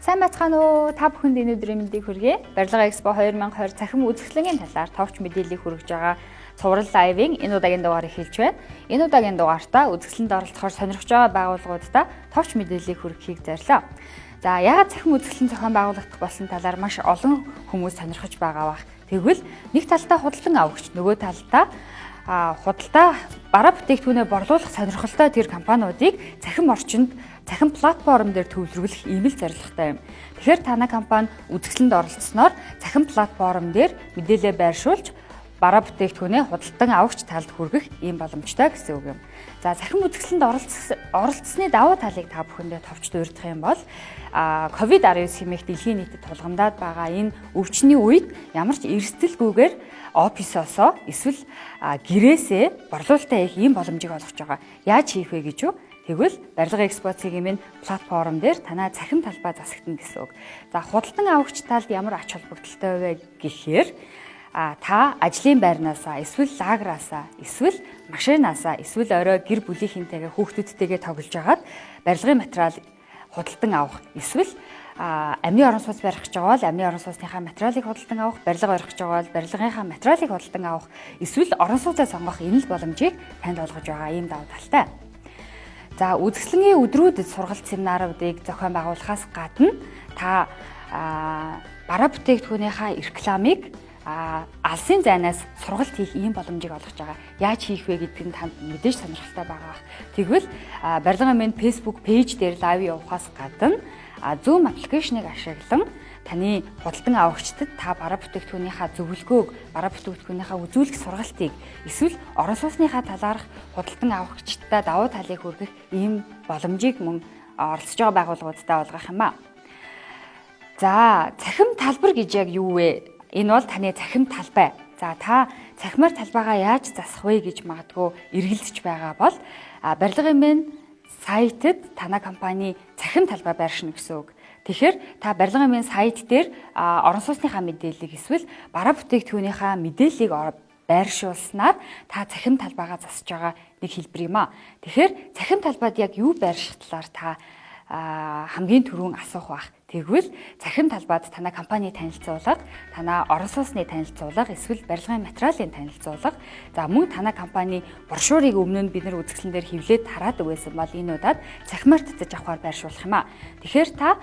Сайн байцгаана уу? Та бүхэнд энэ өдрийн мэндийг хүргэе. Барилга Экспо 2020 цахим үзэсгэлэнгийн талаар товч мэдээллийг хүргэж байгаа Цуврал лайвын энэ удаагийн дугаар эхэлж байна. Энэ удаагийн дугаартаа үзэсгэлэнд оролцохоор сонирхож байгаа байгууллагуудаа товч мэдээллийг хүргэхийг зарлаа. За яагаад цахим үзэсгэлэн зохион байгуулагдах болсон талаар маш олон хүмүүс сонирхож байгаа бах. Тэгвэл нэг талдаа худалдан авагч, нөгөө талдаа худалдаа бараа бүтээгдэхүүнээ борлуулах сонирхолтой тэр компаниудыг цахим орчинд цахим платформ дээр төвлөрүүлэх ийм л зорилготой юм. Тэгэхээр танай компани үзэсгэлэнд оролцсноор цахим платформ дээр мэдээлэл байршуулж бараа бүтээгдэхүүнээ худалдан авагч талд хүргэх ийм боломжтой гэсэн үг юм. За цахим үзэсгэлэнд оролцсны давуу талыг та бүхэндээ товч дурдах юм бол COVID-19 хэмээх дэлхийн нийтэд тулгамдаад байгаа энэ өвчний үед ямар ч эрсдэлгүйгээр офисоосоо эсвэл гэрээсээ борлуулалтаа хийх ийм боломжийг олгож байгаа. Яаж хийх вэ гэж юу? Тэгвэл барилга экспоцгийн платформ дээр танай цахим талбай засагдана гэсэн үг. За худалдан авагч талд ямар ач холбогдолтой вэ гэхээр та ажлын байрнаасаа эсвэл лаграасаа эсвэл машинаасаа эсвэл орой гэр бүлийнхэнтэйгээ хүүхдүүдтэйгээ тоглож агаад барилгын материал худалдан авах эсвэл амны орон сууц барих гэж байгаа бол амны орон сууцныхаа материалыг худалдан авах, барилга барих гэж байгаа бол барилгынхаа материалыг худалдан авах эсвэл орон сууцаа сонгох энэ л боломжийг танд олгож байгаа ийм давуу талтай. За үзэсгэлэнгийн өдрүүдэд сургалт семинаруудыг зохион байгуулахаас гадна та бараа бүтээгдэхүүнийхээ рекламыг алсын зайнаас сургалт хийх ийм боломжийг олгож байгаа. Яаж хийх вэ гэдг нь танд мэдээж сонирхолтой байгаа. Тэгвэл барилгын минь Facebook пэйж дээр лайв явахаас гадна Zoom аппликейшнийг ашиглан таны худалдан авагчдад та бараа бүтээгдэхүүнийхээ зөвлөгөөг, бараа бүтээгдэхүүнийхээ үзүүлэх сургалтыг эсвэл орон сууцныхаа талаарх худалдан авагчдад давуу талыг хүргэх ийм боломжийг мөн оролцож байгаа байгууллагуудтай олгох юм аа. За цахим талбар гэж яг юу вэ? Энэ бол таны цахим талбай. За та цахимаар талбайгаа яаж засах вэ гэж магадгүй эргэлдэж байгаа бол барилгын минь сайтад танай компани цахим талбай байршина гэсэн үг. Тэгэхээр та барилгын минь сайт дээр орон сууцныхаа мэдээллийг эсвэл бараа бүтээгдэхүүнийхээ мэдээллийг байршуулснаар та цахим талбайгаа засаж байгаа нэг хэлбэр юм аа. Тэгэхээр цахим талбайд яг юу байрших талаар та хамгийн түрүүн асуух байх. Тэгвэл цахим талбайд танай компани танилцуулга, танай орон сууцны танилцуулга, эсвэл барилгын материалын танилцуулга, за мөн танай компани брошюрыг өмнө нь бид нар үзэсгэлэн дээр хэвлээд тараадаг байсан бол энэ удаад цахимаар татаж авахар байршуулах юм аа. Тэгэхээр та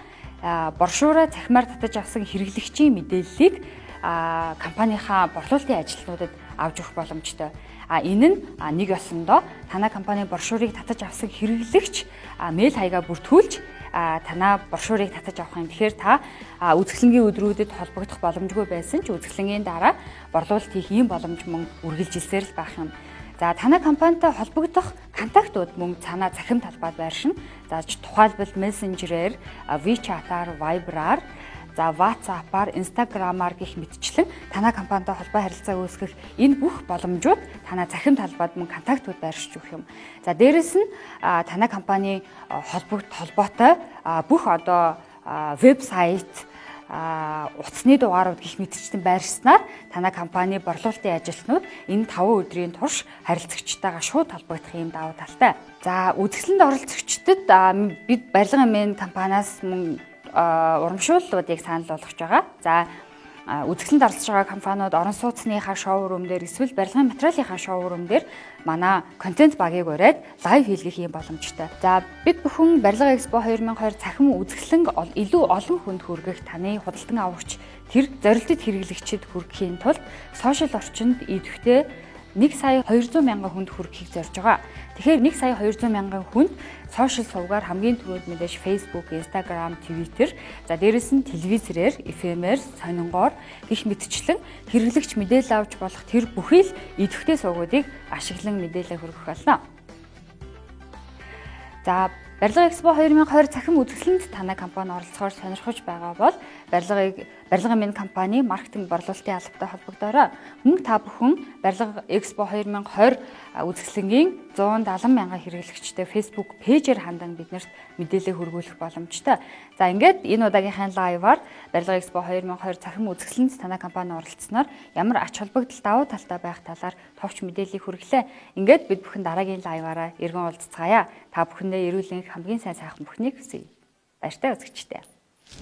брошюраа цахимаар татаж авсан хэрэглэгчийн мэдээллийг компанийнхаа борлуулалтын ажилтнуудад авч өгөх боломжтой. Энэ нь нэг ёсондоо танай компани брошюрыг татаж авсан хэрэглэгч мэйл хаягаа бүртгүүлж танай брошюрыг татаж авах юм. Тэгэхээр та үзэсгэлэнгийн өдрүүдэд холбогдох боломжгүй байсан ч үзэсгэлэнгийн дараа борлуулалт хийх ийм боломж мөн үргэлжилсээр л байх юм. За танай компанитай холбогдох контактууд мөн цаанаа цахим талбайд байршина. За тухайлбал Messenger-ээр, WeChat-аар, Viber-аар, за WhatsApp-аар, Instagram-аар гэх мэтчлэн танай компанитай холбоо харилцаа үүсгэх энэ бүх боломжууд танай цахим талбайд мөн контактууд байршиж өгөх юм. За дээрэс нь танай компани холбоотой бүх одоо вебсайт, утасны дугаарууд гэх мэтчлэн байршснаар танай компани борлуулалтын ажилтнууд энэ 5 өдрийн турш харилцагчтайгаа шууд холбогдох юм давуу талтай. За үзэсгэлэнд оролцогчдод бид барилгын минь компаниас мөн урамшууллуудыг санал болгож байгаа. За үзэсгэлэнд оролцож байгаа компаниуд орон сууцныхаа шоурум дээр эсвэл барилгын материалынхаа шоурум дээр манай контент багийг ураад лайв хийлгэх юм боломжтой. За бид бүхэн барилга Экспо 2020 цахим үзэсгэлэнг илүү олон хүнд хүргэх таны худалдан авагч тэр зорилтод хэрэглэгчид хүргэхийн тулд сошиал орчинд идэвхтэй 1,200,000 хүнд хүргэхийг зорж байгаа. Тэгэхээр 1,200,000 хүнд сошиал сувгаар хамгийн түрүүнд мэдээж Facebook, Instagram, Twitter, за дээрэс нь телевизээр, FM-ээр, сонингоор гэх мэтчлэн хэрэглэгч мэдээлэл авч болох тэр бүхий л идэвхтэй сувгуудыг ашиглан мэдээлэл хүргэх болно. За барилга Экспо 2020 цахим үзэсгэлэнд танай компани оролцохоор сонирхож байгаа бол барилгын минь компани маркетинг борлуулалтын албатай холбогдоорой. Мөн та бүхэн барилга Экспо 2020 үзэсгэлэнгийн 170,000 хэрэглэгчтэй Facebook пэйжээр хандан биднэрт мэдээлэл хүргүүлэх боломжтой. За ингээд энэ удаагийнхаа лайваар барилга Экспо 2020 цахим үзэсгэлэнд танай компани оролцсноор ямар ач холбогдол давуу талтай байх талаар товч мэдээллийг хүргэлээ. Ингээд бид бүхэн дараагийн лайваараа иргэн уулзцаая. Та бүхэндээ эрүүл энх хамгийн сайн сайхан бүхнийг хүсье. Баяртай үзэгчдээ.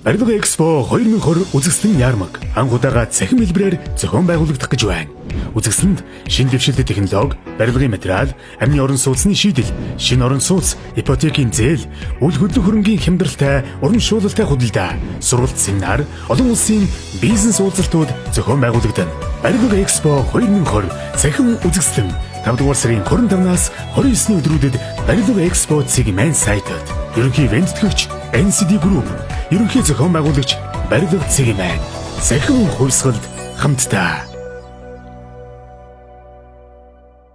Барилга Экспо 2020 үзэсгэлэн яармаг анхудаага цахим хэлбэрээр зохион байгуулагдах гэж байна. Үзэсгэлэнд шинэ дэвшилтэй технологи, барилгын материал, амны орон сууцны шийдэл, шинэ орон сууц, ипотекийн зээл, үйл хөдлөх хөрөнгийн хямдралтай, урамшуулалтай худалдаа, сургалт семинар, олон улсын бизнес уулзалтууд зохион байгуулагдана. Барилга Экспо 2020 цахим үзэсгэлэн 5 дугаар сарын 25-наас 29-ний өдрүүдэд Барилга Экспо цэгийн майн сайтад ерөнхий ивент тэтгэгч NCD Group, ерөнхий зохион байгуулагч Барилга цэгийн майн. Цахим хувьсгалд хамтдаа